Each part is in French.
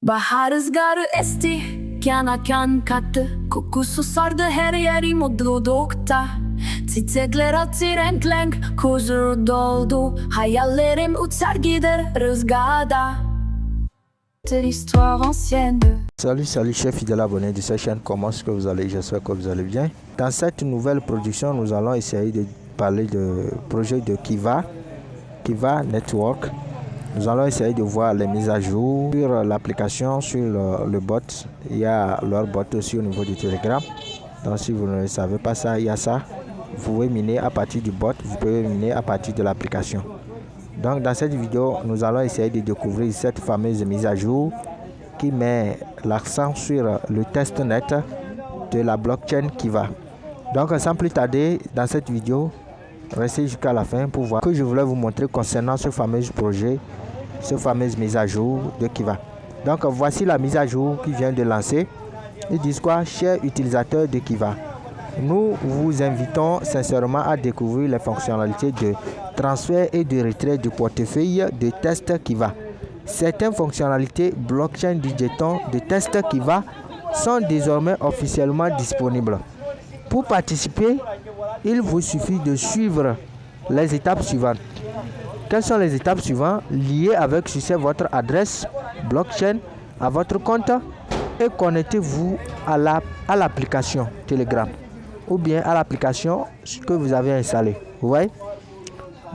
Bahar rüzgarı esti, kana kan kattı. Kokusu sardı her yeri mutlulukta. Çiçekler açtı renk renk, huzur doldu. Hayallerim uçar gider rüzgarda. De l'histoire ancienne. Salut chers fidèles abonnés de cette chaîne, comment est-ce que vous allez? J'espère que vous allez bien. Dans cette nouvelle production, nous allons essayer de parler du projet de Kiva Network. Nous allons essayer de voir les mises à jour sur l'application, sur le bot. Il y a leur bot aussi au niveau du Telegram. Donc si vous ne savez pas ça, il y a ça. Vous pouvez miner à partir du bot, vous pouvez miner à partir de l'application. Donc dans cette vidéo, nous allons essayer de découvrir cette fameuse mise à jour qui met l'accent sur le testnet de la blockchain Kiva. Donc sans plus tarder, dans cette vidéo, restez jusqu'à la fin pour voir ce que je voulais vous montrer concernant ce fameux projet, ce fameuse mise à jour de Kiva. Donc voici la mise à jour qui vient de lancer. Ils disent quoi? Chers utilisateurs de Kiva, nous vous invitons sincèrement à découvrir les fonctionnalités de transfert et de retrait du portefeuille de test Kiva. Certaines fonctionnalités blockchain du jeton de test Kiva sont désormais officiellement disponibles. Pour participer, il vous suffit de suivre les étapes suivantes. Quelles sont les étapes suivantes? Liez avec succès votre adresse blockchain à votre compte et connectez-vous à l'application Telegram ou bien à l'application que vous avez installée. Vous voyez?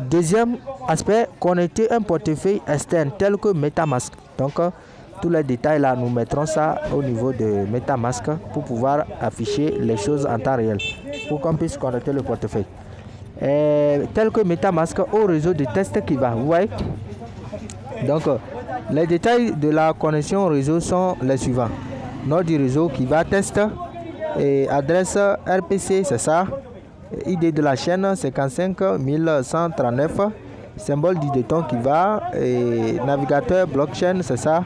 Deuxième aspect, connecter un portefeuille externe tel que MetaMask. Donc, tous les détails là, nous mettrons ça au niveau de MetaMask pour pouvoir afficher les choses en temps réel, pour qu'on puisse connecter le portefeuille. Tel que MetaMask au réseau de test Kiva. Vous voyez? Donc, les détails de la connexion au réseau sont les suivants. Nom du réseau Kiva Test, et adresse RPC, c'est ça. ID de la chaîne 55 139, symbole du jeton Kiva, et navigateur blockchain, c'est ça.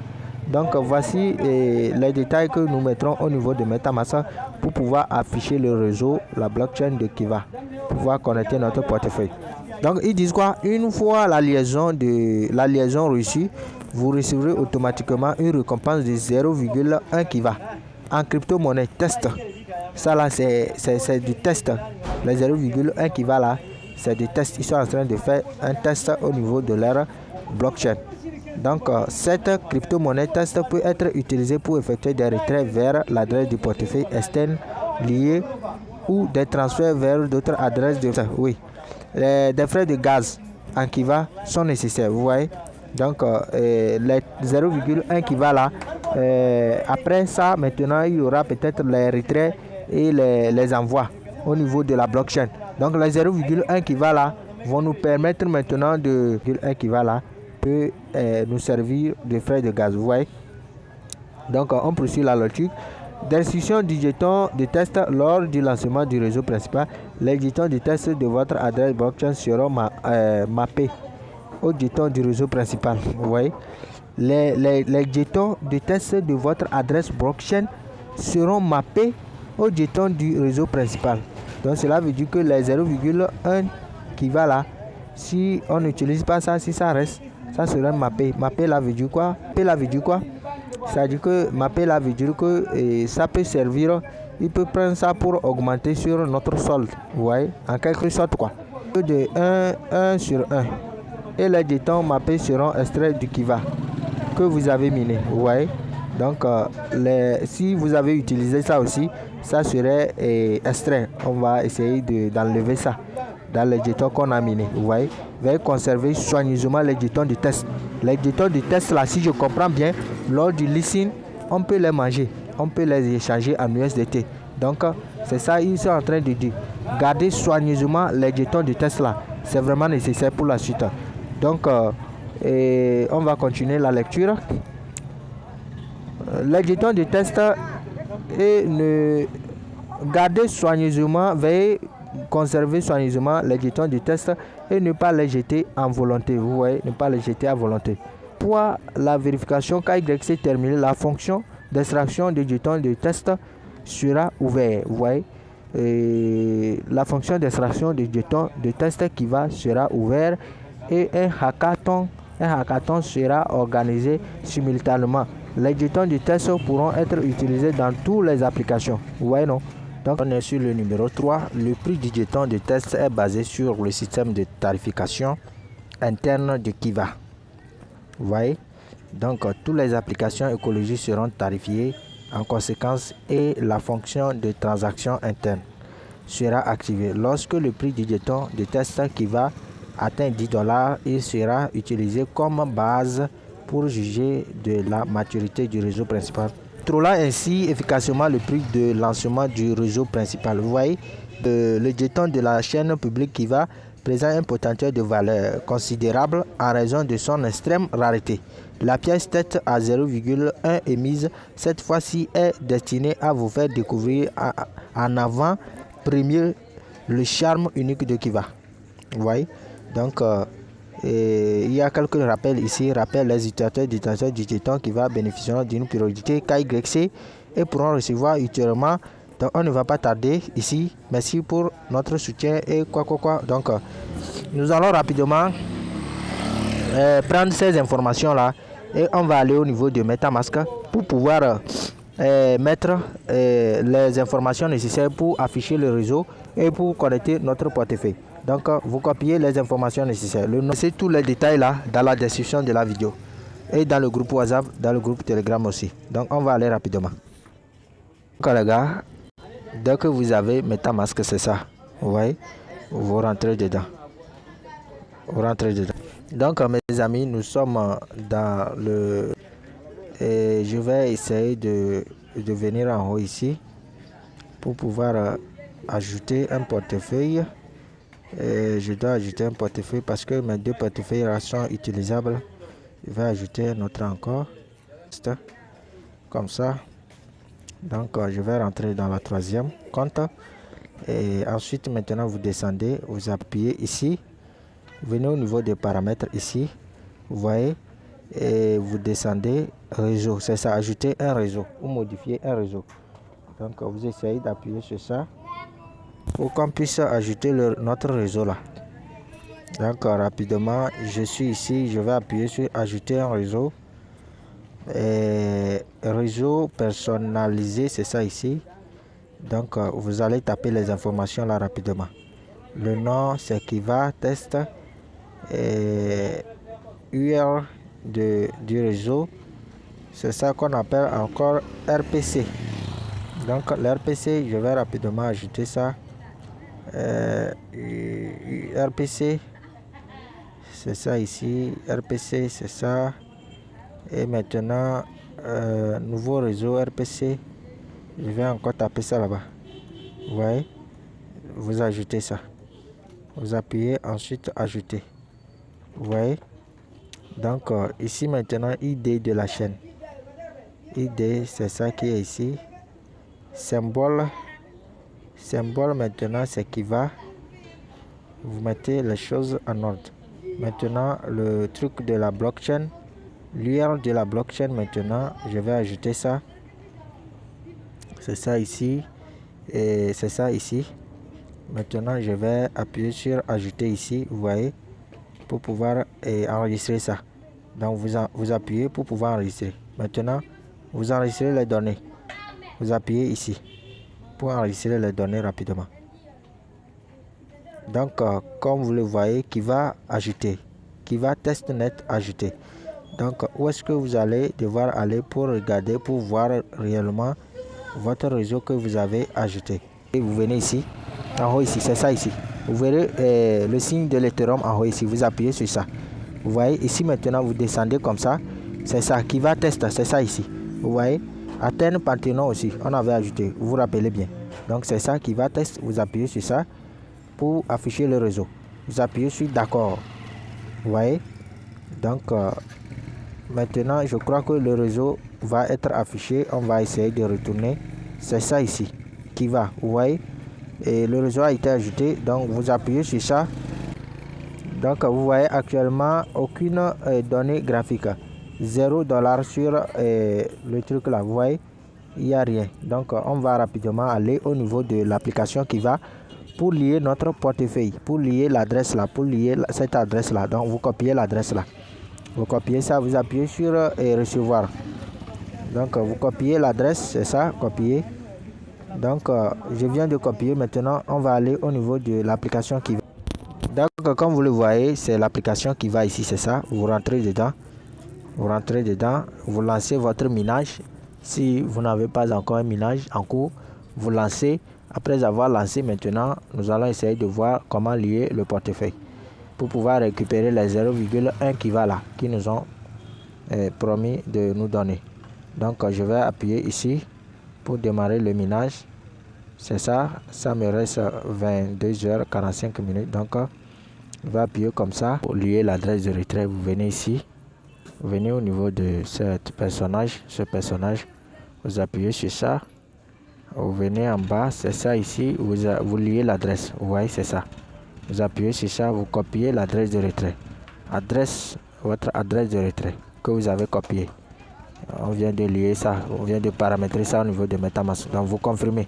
Donc voici les détails que nous mettrons au niveau de MetaMask pour pouvoir afficher le réseau, la blockchain de Kiva, pour pouvoir connecter notre portefeuille. Donc ils disent quoi? Une fois la liaison réussie, vous recevrez automatiquement une récompense de 0,1 Kiva en crypto-monnaie test. Ça là c'est du test. Les 0,1 Kiva là, c'est du test. Ils sont en train de faire un test au niveau de leur blockchain. Donc cette crypto-monnaie test peut être utilisée pour effectuer des retraits vers l'adresse du portefeuille externe lié ou des transferts vers d'autres adresses de... Oui, des frais de gaz en Kiva sont nécessaires, vous voyez. Donc les 0,1 Kiva là, après ça maintenant il y aura peut-être les retraits et les envois au niveau de la blockchain. Donc les 0,1 Kiva là vont nous permettre maintenant de 1 Kiva là peut nous servir de frais de gaz, vous voyez. Donc on poursuit la logique. D'instruction du jeton de test lors du lancement du réseau principal. Les jetons de test de votre adresse blockchain seront mappés au jeton du réseau principal, vous voyez. Les jetons de test de votre adresse blockchain seront mappés au jeton du réseau principal. Donc cela veut dire que les 0,1 Kiva là, si on n'utilise pas ça, si ça reste, ça sera mappé. Mapper là veut dire quoi? C'est-à-dire que mapper là veut dire que ça peut servir, il peut prendre ça pour augmenter sur notre solde, vous voyez, en quelque sorte quoi. De 1 sur 1. Et les jetons mappés seront extraits du Kiva que vous avez miné, vous voyez. Donc si vous avez utilisé ça aussi, ça serait extrait. On va essayer d'enlever ça dans les jetons qu'on a minés, vous voyez. Veuillez conserver soigneusement les jetons de test. Les jetons de test là, si je comprends bien, lors du listing, on peut les manger, on peut les échanger en USDT. Donc c'est ça ils sont en train de dire. Gardez soigneusement les jetons de test là, c'est vraiment nécessaire pour la suite. Donc on va continuer la lecture. Les jetons de test et ne gardez soigneusement, veuillez conserver soigneusement les jetons de test et ne pas les jeter en volonté, vous voyez, ne pas les jeter à volonté. Pour la vérification KYC terminée, la fonction d'extraction des jetons de test sera ouverte, vous voyez. Et la fonction d'extraction des jetons de test qui sera ouverte et un hackathon sera organisé simultanément Les jetons de test pourront être utilisés dans toutes les applications. Vous voyez, non? Donc, on est sur le numéro 3. Le prix du jeton de test est basé sur le système de tarification interne de Kiva. Vous voyez? Donc, toutes les applications écologiques seront tarifiées en conséquence et la fonction de transaction interne sera activée. Lorsque le prix du jeton de test Kiva atteint $10, il sera utilisé comme base pour juger de la maturité du réseau principal, contrôlant ainsi efficacement le prix de lancement du réseau principal. Vous voyez, le jeton de la chaîne publique Kiva présente un potentiel de valeur considérable en raison de son extrême rareté. La pièce tête à 0,1 émise cette fois-ci est destinée à vous faire découvrir en avant-première le charme unique de Kiva. Vous voyez, donc il y a quelques rappels ici. Rappel: les utilisateurs du jeton Kiva bénéficieront d'une périodicité KYC et pourront recevoir ultérieurement. Donc on ne va pas tarder ici. Merci pour notre soutien et quoi. Donc nous allons rapidement prendre ces informations là et on va aller au niveau de MetaMask pour pouvoir mettre les informations nécessaires pour afficher le réseau et pour connecter notre portefeuille. Donc vous copiez les informations nécessaires. C'est tous les détails là dans la description de la vidéo et dans le groupe WhatsApp, dans le groupe Telegram aussi. Donc on va aller rapidement. Donc les gars, dès que vous avez MetaMask, c'est ça. Vous voyez, vous rentrez dedans. Donc mes amis, nous sommes dans le... Et je vais essayer de venir en haut ici pour pouvoir ajouter un portefeuille. Et je dois ajouter un portefeuille parce que mes deux portefeuilles sont utilisables. Je vais ajouter un autre encore. Comme ça. Donc je vais rentrer dans la troisième compte. Et ensuite maintenant vous descendez, vous appuyez ici. Venez au niveau des paramètres ici. Vous voyez. Et vous descendez réseau. C'est ça, ajouter un réseau ou modifier un réseau. Donc vous essayez d'appuyer sur ça pour qu'on puisse ajouter notre réseau là. Donc rapidement, je suis ici, je vais appuyer sur ajouter un réseau. Et réseau personnalisé, c'est ça ici. Donc vous allez taper les informations là rapidement. Le nom c'est Kiva test et URL du réseau, c'est ça qu'on appelle encore RPC. Donc l'RPC, je vais rapidement ajouter ça. RPC, c'est ça ici. RPC, c'est ça. Et maintenant nouveau réseau RPC, je vais encore taper ça là-bas. Vous voyez, vous ajoutez ça, vous appuyez, ensuite ajouter. Vous voyez, donc ici maintenant ID de la chaîne, ID c'est ça qui est ici. Symbole maintenant c'est Kiva. Vous mettez les choses en ordre. Maintenant le truc de la blockchain, l'URL de la blockchain, maintenant je vais ajouter ça. C'est ça ici et c'est ça ici. Maintenant je vais appuyer sur ajouter ici, vous voyez, pour pouvoir enregistrer ça. Donc vous appuyez pour pouvoir enregistrer. Maintenant vous enregistrez les données. Vous appuyez ici pour enregistrer les données rapidement. Donc comme vous le voyez, Kiva ajouter, Kiva testnet ajouter. Donc où est-ce que vous allez devoir aller pour regarder, pour voir réellement votre réseau que vous avez ajouté. Et vous venez ici, en haut ici, c'est ça ici. Vous verrez le signe de l'Ethereum en haut ici, vous appuyez sur ça. Vous voyez ici maintenant, vous descendez comme ça. C'est ça, Kiva test, c'est ça ici. Vous voyez, Athènes Panthéon aussi, on avait ajouté, vous vous rappelez bien. Donc c'est ça, Kiva test, vous appuyez sur ça pour afficher le réseau. Vous appuyez sur d'accord. Vous voyez, donc maintenant je crois que le réseau va être affiché. On va essayer de retourner. C'est ça ici, Kiva, vous voyez, et le réseau a été ajouté. Donc vous appuyez sur ça. Donc vous voyez actuellement aucune donnée graphique, $0 sur le truc là, vous voyez, il n'y a rien. Donc on va rapidement aller au niveau de l'application Kiva pour lier notre portefeuille, pour lier l'adresse là, pour lier cette adresse là. Donc vous copiez l'adresse là, vous copiez ça, vous appuyez sur recevoir. Donc vous copiez l'adresse, c'est ça, copier. Donc je viens de copier. Maintenant on va aller au niveau de l'application qui va. Donc comme vous le voyez, c'est l'application qui va ici, c'est ça. Vous rentrez dedans, vous lancez votre minage. Si vous n'avez pas encore un minage en cours, vous lancez. Après avoir lancé, maintenant nous allons essayer de voir comment lier le portefeuille pour pouvoir récupérer les 0,1 qui va là, qui nous ont promis de nous donner. Donc je vais appuyer ici pour démarrer le minage. C'est ça, ça me reste 22h45 minutes. Donc je vais appuyer comme ça pour lier l'adresse de retrait. Vous venez ici, vous venez au niveau de ce personnage, vous appuyez sur ça. Vous venez en bas, c'est ça ici, vous liez l'adresse. Vous voyez, c'est ça. Vous appuyez sur ça, vous copiez l'adresse de retrait. Votre adresse de retrait que vous avez copié. On vient de lier ça, on vient de paramétrer ça au niveau de MetaMask. Donc vous confirmez.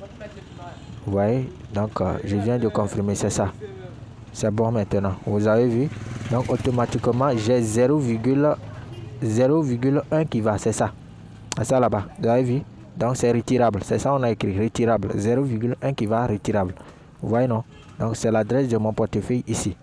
Vous voyez, donc je viens de confirmer, c'est ça. C'est bon maintenant, vous avez vu. Donc automatiquement, j'ai 0,1 qui va, c'est ça. C'est ça là-bas, vous avez vu. Donc c'est retirable, c'est ça on a écrit, retirable, 0,1 qui va retirable. Vous voyez non? Donc c'est l'adresse de mon portefeuille ici.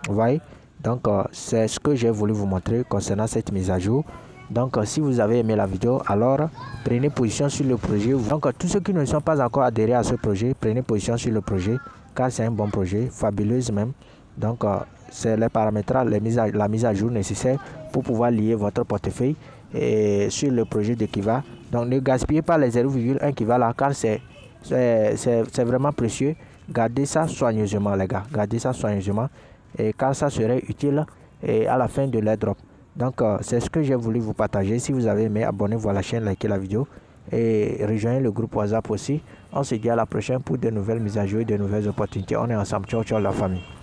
Vous voyez? Donc c'est ce que j'ai voulu vous montrer concernant cette mise à jour. Donc si vous avez aimé la vidéo, alors prenez position sur le projet. Donc tous ceux qui ne sont pas encore adhérés à ce projet, prenez position sur le projet, car c'est un bon projet, fabuleuse même. Donc c'est les paramétrages, la mise à jour nécessaire pour pouvoir lier votre portefeuille et sur le projet de Kiva. Donc ne gaspillez pas les 0,1 qui va là, car c'est vraiment précieux. Gardez ça soigneusement les gars, gardez ça soigneusement, et car ça serait utile et à la fin de l'airdrop. Donc c'est ce que j'ai voulu vous partager. Si vous avez aimé, abonnez-vous à la chaîne, likez la vidéo et rejoignez le groupe WhatsApp aussi. On se dit à la prochaine pour de nouvelles mises à jour et de nouvelles opportunités. On est ensemble, ciao ciao la famille.